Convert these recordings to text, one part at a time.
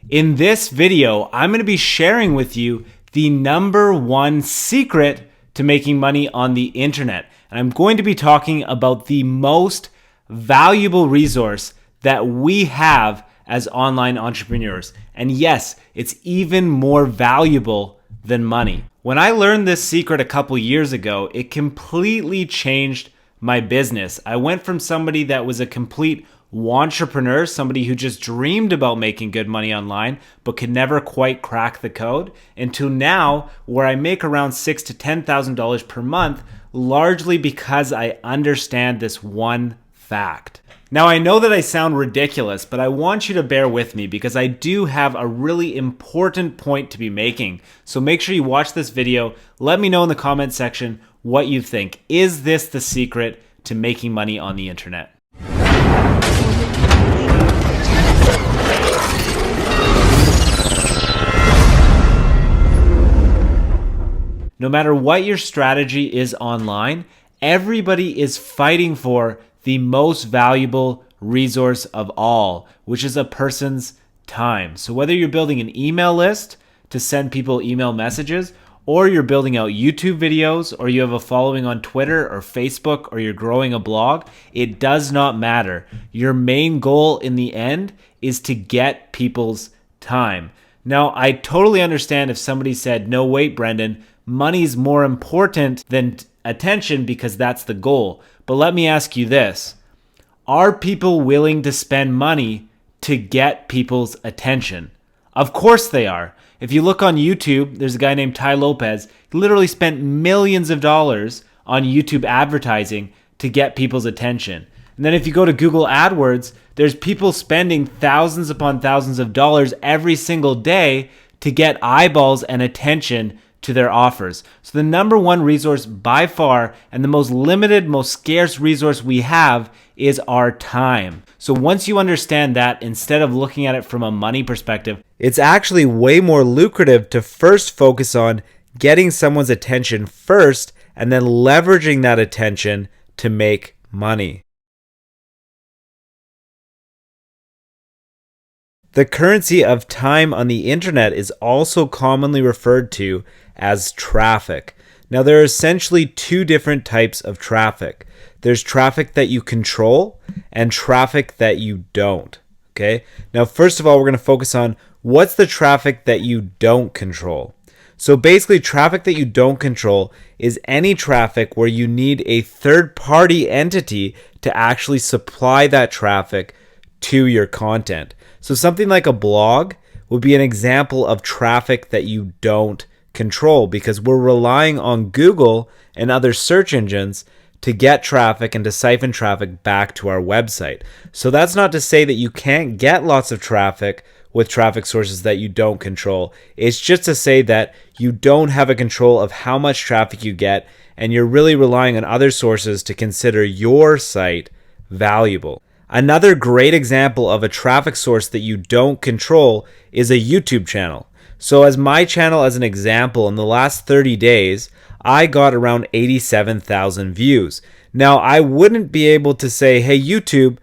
In this video, I'm going to be sharing with you the number one secret to making money on the internet. And I'm going to be talking about the most valuable resource that we have as online entrepreneurs. And yes, it's even more valuable than money. When I learned this secret a couple years ago, it completely changed my business. I went from somebody that was a complete entrepreneur, somebody who just dreamed about making good money online but could never quite crack the code, into now where I make around $6,000 to $10,000 per month, largely because I understand this one fact. Now, I know that I sound ridiculous, but I want you to bear with me because I do have a really important point to be making. So make sure you watch this video. Let me know in the comment section what you think. Is this the secret to making money on the internet? No matter what your strategy is online, everybody is fighting for the most valuable resource of all, which is a person's time. So whether you're building an email list to send people email messages, or you're building out YouTube videos, or you have a following on Twitter or Facebook, or you're growing a blog, it does not matter. Your main goal in the end is to get people's time. Now, I totally understand if somebody said, no, wait, Brendan, money's more important than attention because that's the goal. But let me ask you this. Are people willing to spend money to get people's attention? Of course they are. If you look on YouTube, there's a guy named Ty Lopez. He literally spent millions of dollars on YouTube advertising to get people's attention. And then if you go to Google AdWords, there's people spending thousands upon thousands of dollars every single day to get eyeballs and attention to their offers. So the number one resource by far and the most limited, most scarce resource we have is our time. So once you understand that, instead of looking at it from a money perspective, it's actually way more lucrative to first focus on getting someone's attention first and then leveraging that attention to make money. The currency of time on the internet is also commonly referred to as traffic. Now, there are essentially two different types of traffic. There's traffic that you control and traffic that you don't. Okay? Now, first of all, we're going to focus on what's the traffic that you don't control. So basically, traffic that you don't control is any traffic where you need a third-party entity to actually supply that traffic to your content. So something like a blog would be an example of traffic that you don't control because we're relying on Google and other search engines to get traffic and to siphon traffic back to our website. So that's not to say that you can't get lots of traffic with traffic sources that you don't control. It's just to say that you don't have a control of how much traffic you get, and you're really relying on other sources to consider your site valuable. Another great example of a traffic source that you don't control is a YouTube channel. So as my channel as an example, in the last 30 days, I got around 87,000 views. Now, I wouldn't be able to say, hey, YouTube,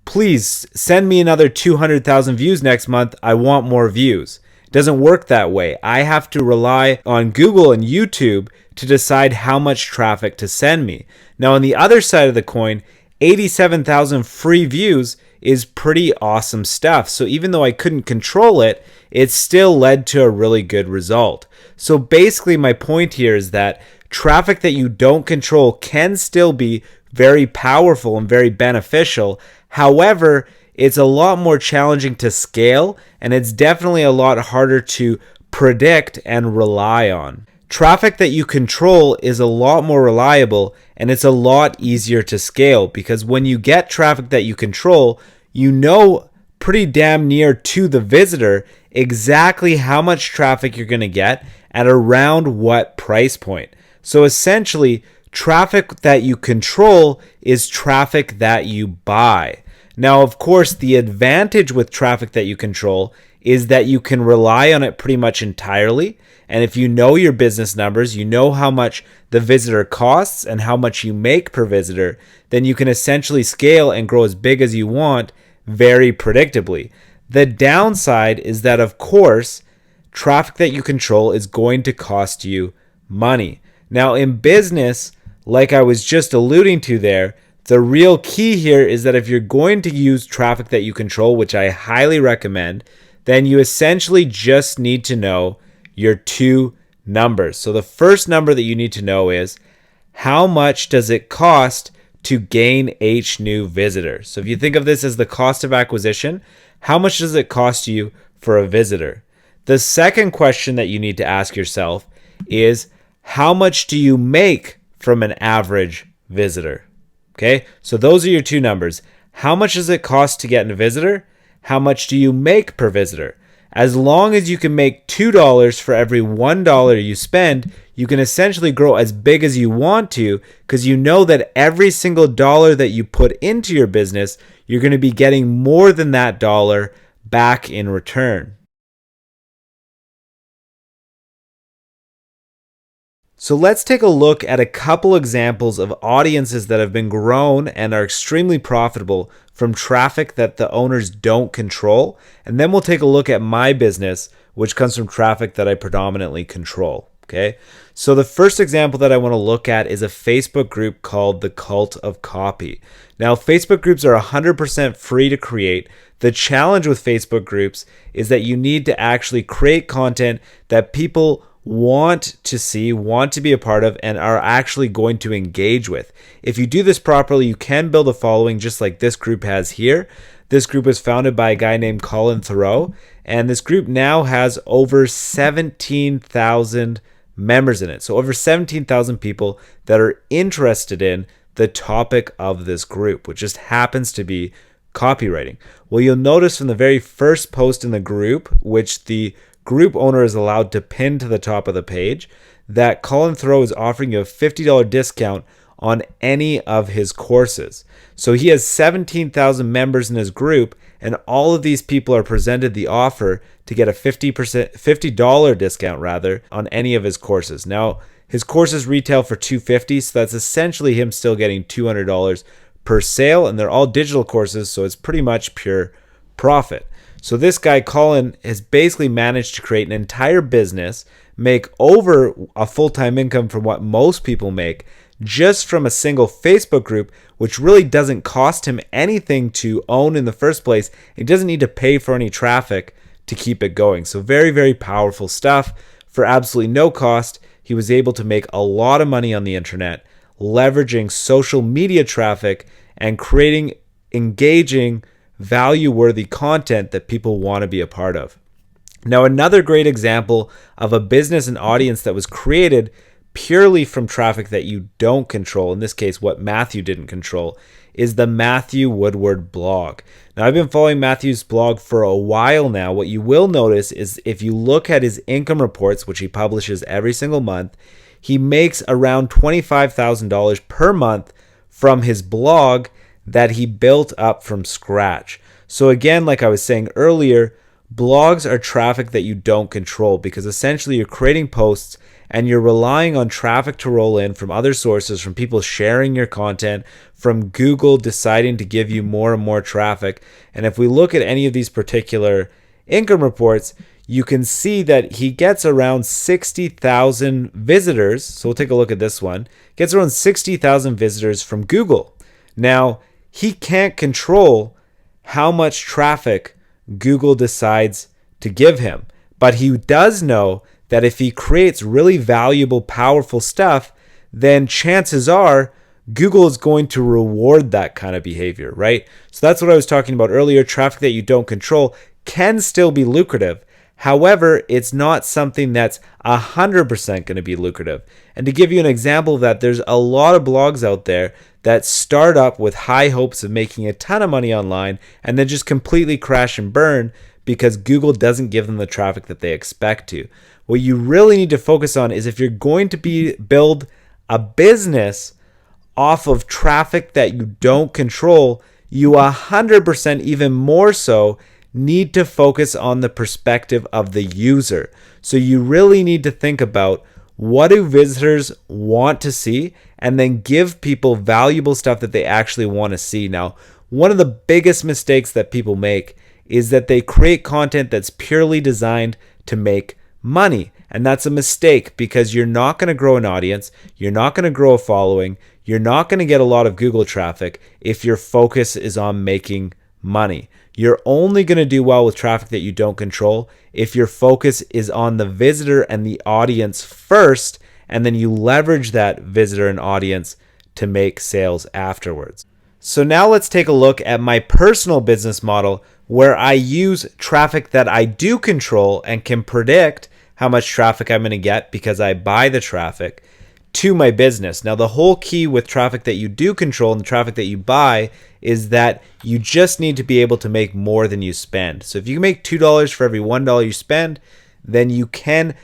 please send me another 200,000 views next month. I want more views. It doesn't work that way. I have to rely on Google and YouTube to decide how much traffic to send me. Now, on the other side of the coin, 87,000 free views is pretty awesome stuff. So even though I couldn't control it, it still led to a really good result. So basically my point here is that traffic that you don't control can still be very powerful and very beneficial. However, it's a lot more challenging to scale, and it's definitely a lot harder to predict and rely on. Traffic that you control is a lot more reliable, and it's a lot easier to scale because when you get traffic that you control, you know pretty damn near to the visitor exactly how much traffic you're going to get at around what price point. So essentially, traffic that you control is traffic that you buy. Now, of course, the advantage with traffic that you control is that you can rely on it pretty much entirely. And if you know your business numbers, you know how much the visitor costs and how much you make per visitor, then you can essentially scale and grow as big as you want very predictably. The downside is that, of course, traffic that you control is going to cost you money. Now, in business, like I was just alluding to there, the real key here is that if you're going to use traffic that you control, which I highly recommend, then you essentially just need to know your two numbers. So the first number that you need to know is, how much does it cost to gain each new visitor? So if you think of this as the cost of acquisition, how much does it cost you for a visitor? The second question that you need to ask yourself is, how much do you make from an average visitor? Okay, so those are your two numbers. How much does it cost to get a visitor? How much do you make per visitor? As long as you can make $2 for every $1 you spend, you can essentially grow as big as you want to, because you know that every single dollar that you put into your business, you're going to be getting more than that dollar back in return. So let's take a look at a couple examples of audiences that have been grown and are extremely profitable from traffic that the owners don't control. And then we'll take a look at my business, which comes from traffic that I predominantly control. Okay. So the first example that I want to look at is a Facebook group called the Cult of Copy. Now, Facebook groups are 100% free to create. The challenge with Facebook groups is that you need to actually create content that people want to see, want to be a part of, and are actually going to engage with. If you do this properly, you can build a following just like this group has here. This group was founded by a guy named Colin Thoreau, and this group now has over 17,000 members in it. So over 17,000 people that are interested in the topic of this group, which just happens to be copywriting. Well, you'll notice from the very first post in the group, which the group owner is allowed to pin to the top of the page, that Colin Thoreau is offering you a $50 discount on any of his courses. So he has 17,000 members in his group, and all of these people are presented the offer to get a $50 discount rather on any of his courses. Now, his courses retail for $250, so that's essentially him still getting $200 per sale, and they're all digital courses, so it's pretty much pure profit. So this guy, Colin, has basically managed to create an entire business, make over a full-time income from what most people make just from a single Facebook group, which really doesn't cost him anything to own in the first place. He doesn't need to pay for any traffic to keep it going. So very, very powerful stuff. For absolutely no cost, he was able to make a lot of money on the internet, leveraging social media traffic and creating engaging, value-worthy content that people want to be a part of. Now, another great example of a business and audience that was created purely from traffic that you don't control, in this case, what Matthew didn't control, is the Matthew Woodward blog. Now, I've been following Matthew's blog for a while now. What you will notice is if you look at his income reports, which he publishes every single month, he makes around $25,000 per month from his blog that he built up from scratch. So again, like I was saying earlier, blogs are traffic that you don't control, because essentially you're creating posts and you're relying on traffic to roll in from other sources, from people sharing your content, from Google deciding to give you more and more traffic. And if we look at any of these particular income reports, you can see that he gets around 60,000 visitors. So we'll take a look at this one. Gets around 60,000 visitors from Google. Now, he can't control how much traffic Google decides to give him, but he does know that if he creates really valuable, powerful stuff, then chances are Google is going to reward that kind of behavior, right? So that's what I was talking about earlier. Traffic that you don't control can still be lucrative. However, it's not something that's 100% going to be lucrative. And to give you an example of that, there's a lot of blogs out there that start up with high hopes of making a ton of money online and then just completely crash and burn because Google doesn't give them the traffic that they expect to. What you really need to focus on is if you're going to build a business off of traffic that you don't control, you 100% even more so need to focus on the perspective of the user. So you really need to think about, what do visitors want to see, and then give people valuable stuff that they actually want to see. Now, one of the biggest mistakes that people make is that they create content that's purely designed to make money. And that's a mistake, because you're not going to grow an audience, you're not going to grow a following, you're not going to get a lot of Google traffic if your focus is on making money. You're only going to do well with traffic that you don't control if your focus is on the visitor and the audience first, and then you leverage that visitor and audience to make sales afterwards. So now let's take a look at my personal business model, where I use traffic that I do control and can predict how much traffic I'm going to get because I buy the traffic to my business. Now, the whole key with traffic that you do control and the traffic that you buy is that you just need to be able to make more than you spend. So if you make $2 for every $1 you spend, then you can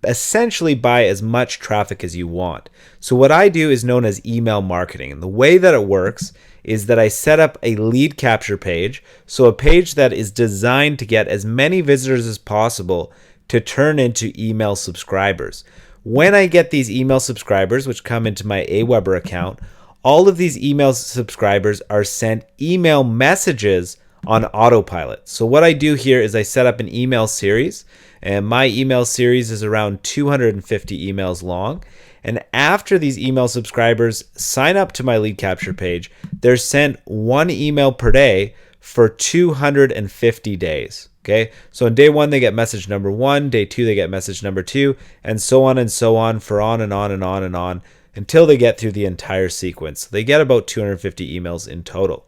essentially buy as much traffic as you want. So what I do is known as email marketing. And the way that it works is that I set up a lead capture page. So a page that is designed to get as many visitors as possible to turn into email subscribers. When I get these email subscribers, which come into my Aweber account, all of these email subscribers are sent email messages on autopilot. So what I do here is I set up an email series, and my email series is around 250 emails long. And after these email subscribers sign up to my lead capture page, they're sent one email per day for 250 days. Okay, so on day 1, they get message number 1, day 2, they get message number 2, and so on for on and on and on and on until they get through the entire sequence. So they get about 250 emails in total.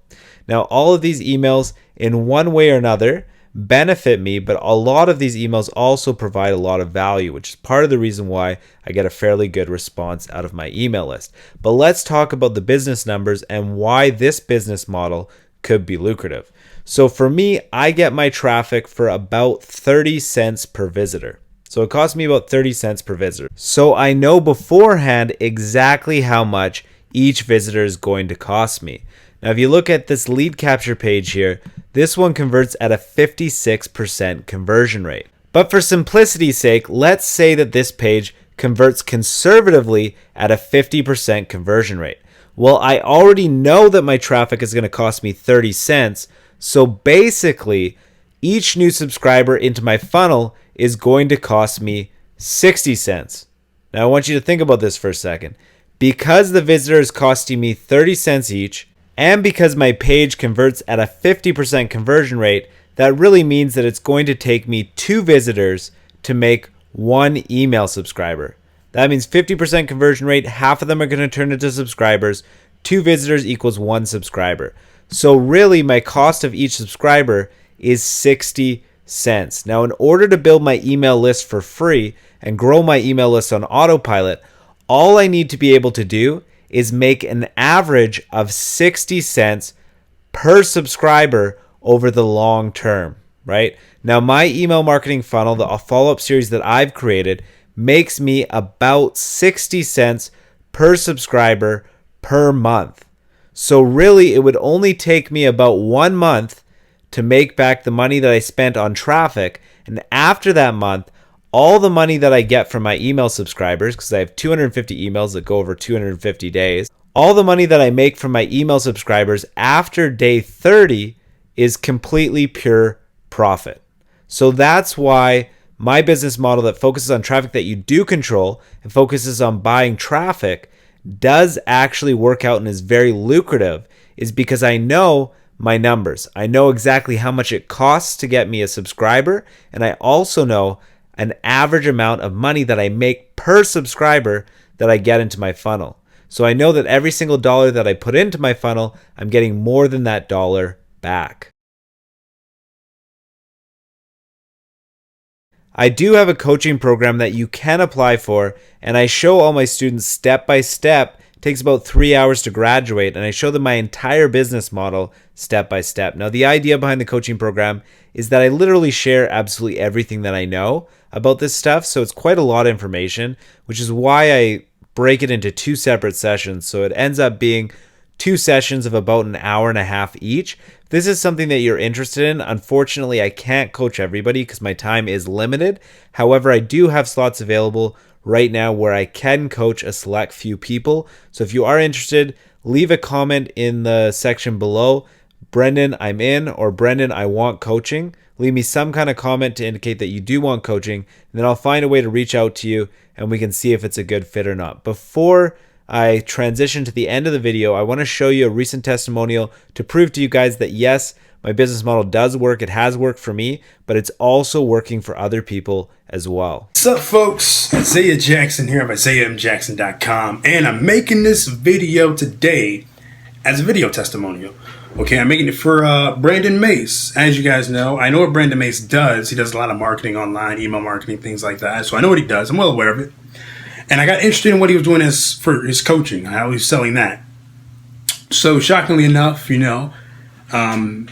Now, all of these emails, in one way or another, benefit me, but a lot of these emails also provide a lot of value, which is part of the reason why I get a fairly good response out of my email list. But let's talk about the business numbers and why this business model could be lucrative. So for me, I get my traffic for about 30 cents per visitor. So it costs me about 30 cents per visitor. So I know beforehand exactly how much each visitor is going to cost me. Now, if you look at this lead capture page here, this one converts at a 56% conversion rate. But for simplicity's sake, let's say that this page converts conservatively at a 50% conversion rate. Well, I already know that my traffic is going to cost me 30 cents. So basically, each new subscriber into my funnel is going to cost me 60 cents. Now, I want you to think about this for a second. Because the visitor is costing me 30 cents each, and because my page converts at a 50% conversion rate, that really means that it's going to take me 2 visitors to make 1 email subscriber. That means 50% conversion rate, half of them are going to turn into subscribers. 2 visitors equals 1 subscriber. So really, my cost of each subscriber is 60 cents. Now, in order to build my email list for free and grow my email list on autopilot, all I need to be able to do is make an average of 60 cents per subscriber over the long term, right? Now, my email marketing funnel, the follow-up series that I've created, makes me about 60 cents per subscriber per month. So really, it would only take me about 1 month to make back the money that I spent on traffic. And after that month, all the money that I get from my email subscribers, because I have 250 emails that go over 250 days, all the money that I make from my email subscribers after day 30 is completely pure profit. So that's why my business model that focuses on traffic that you do control and focuses on buying traffic does actually work out and is very lucrative, is because I know my numbers. I know exactly how much it costs to get me a subscriber, and I also know an average amount of money that I make per subscriber that I get into my funnel. So I know that every single dollar that I put into my funnel, I'm getting more than that dollar back. I do have a coaching program that you can apply for, and I show all my students step by step. It takes about 3 hours to graduate, and I show them my entire business model step by step. Now, the idea behind the coaching program is that I literally share absolutely everything that I know about this stuff, so it's quite a lot of information, which is why I break it into 2 separate sessions. So it ends up being 2 sessions of about an hour and a half each. If this is something that you're interested in, unfortunately, I can't coach everybody because my time is limited. However, I do have slots available right now where I can coach a select few people. So if you are interested, leave a comment in the section below. Brendan, I'm in, or Brendan, I want coaching. Leave me some kind of comment to indicate that you do want coaching, and then I'll find a way to reach out to you and we can see if it's a good fit or not. Before I transition to the end of the video, I want to show you a recent testimonial to prove to you guys that yes, my business model does work. It has worked for me, but it's also working for other people as well. What's up, folks? Isaiah Jackson here of IsaiahMJackson.com, and I'm making this video today as a video testimonial. Okay, I'm making it for Brandon Mace. As you guys know, I know what Brandon Mace does. He does a lot of marketing online, email marketing, things like that. So I know what he does. I'm well aware of it. And I got interested in what he was doing for his coaching, how he was selling that. So shockingly enough, I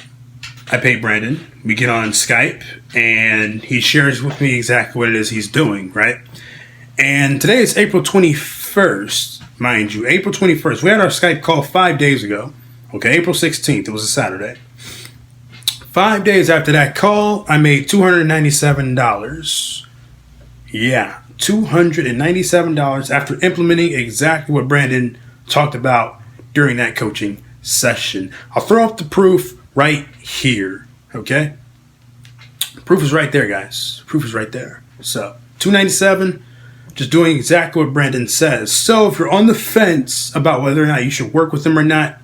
pay Brandon. We get on Skype, and he shares with me exactly what it is he's doing, right? And today is April 21st, mind you, April 21st. We had our Skype call 5 days ago. Okay, April 16th, it was a Saturday. 5 days after that call, I made $297. Yeah, $297 after implementing exactly what Brandon talked about during that coaching session. I'll throw up the proof right here, okay? Proof is right there, guys. Proof is right there. So, $297, just doing exactly what Brandon says. So, if you're on the fence about whether or not you should work with him or not,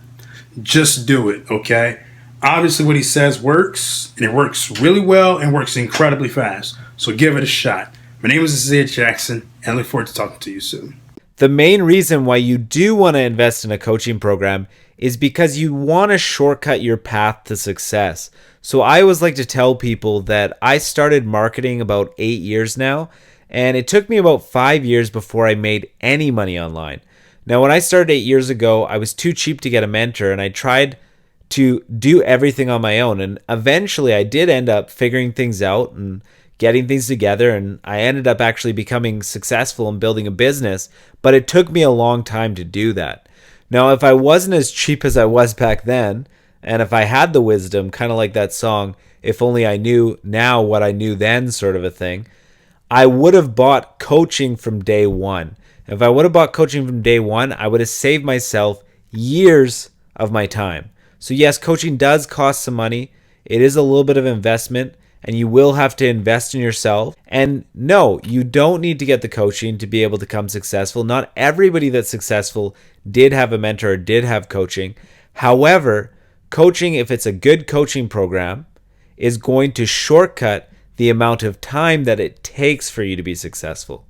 just do it, okay? Obviously, what he says works, and it works really well and works incredibly fast. So give it a shot. My name is Isaiah Jackson, and I look forward to talking to you soon. The main reason why you do want to invest in a coaching program is because you want to shortcut your path to success. So I always like to tell people that I started marketing about 8 years now, and it took me about 5 years before I made any money online. Now, when I started 8 years ago, I was too cheap to get a mentor, and I tried to do everything on my own. And eventually, I did end up figuring things out and getting things together, and I ended up actually becoming successful in building a business, but it took me a long time to do that. Now, if I wasn't as cheap as I was back then, and if I had the wisdom, kind of like that song, If Only I Knew Now What I Knew Then sort of a thing, I would have bought coaching from day one. If I would have bought coaching from day one, I would have saved myself years of my time. So yes, coaching does cost some money. It is a little bit of investment, and you will have to invest in yourself. And no, you don't need to get the coaching to be able to become successful. Not everybody that's successful did have a mentor or did have coaching. However, coaching, if it's a good coaching program, is going to shortcut the amount of time that it takes for you to be successful.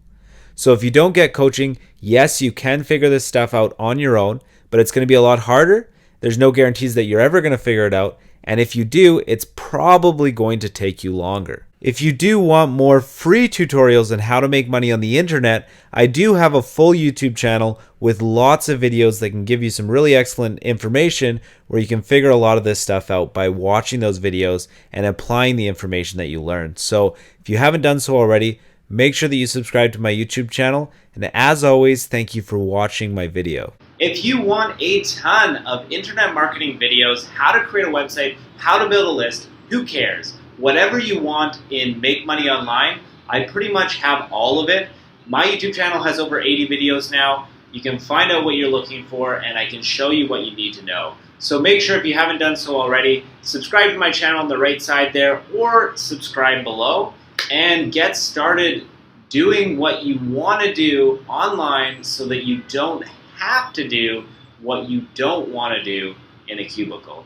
So if you don't get coaching, yes, you can figure this stuff out on your own, but it's going to be a lot harder. There's no guarantees that you're ever going to figure it out. And if you do, it's probably going to take you longer. If you do want more free tutorials on how to make money on the internet, I do have a full YouTube channel with lots of videos that can give you some really excellent information where you can figure a lot of this stuff out by watching those videos and applying the information that you learned. So if you haven't done so already, make sure that you subscribe to my YouTube channel. And as always, thank you for watching my video. If you want a ton of internet marketing videos, how to create a website, how to build a list, who cares? Whatever you want in Make Money Online, I pretty much have all of it. My YouTube channel has over 80 videos now. You can find out what you're looking for, and I can show you what you need to know. So make sure, if you haven't done so already, subscribe to my channel on the right side there, or subscribe below, and get started doing what you want to do online so that you don't have to do what you don't want to do in a cubicle.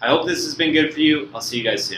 I hope this has been good for you. I'll see you guys soon.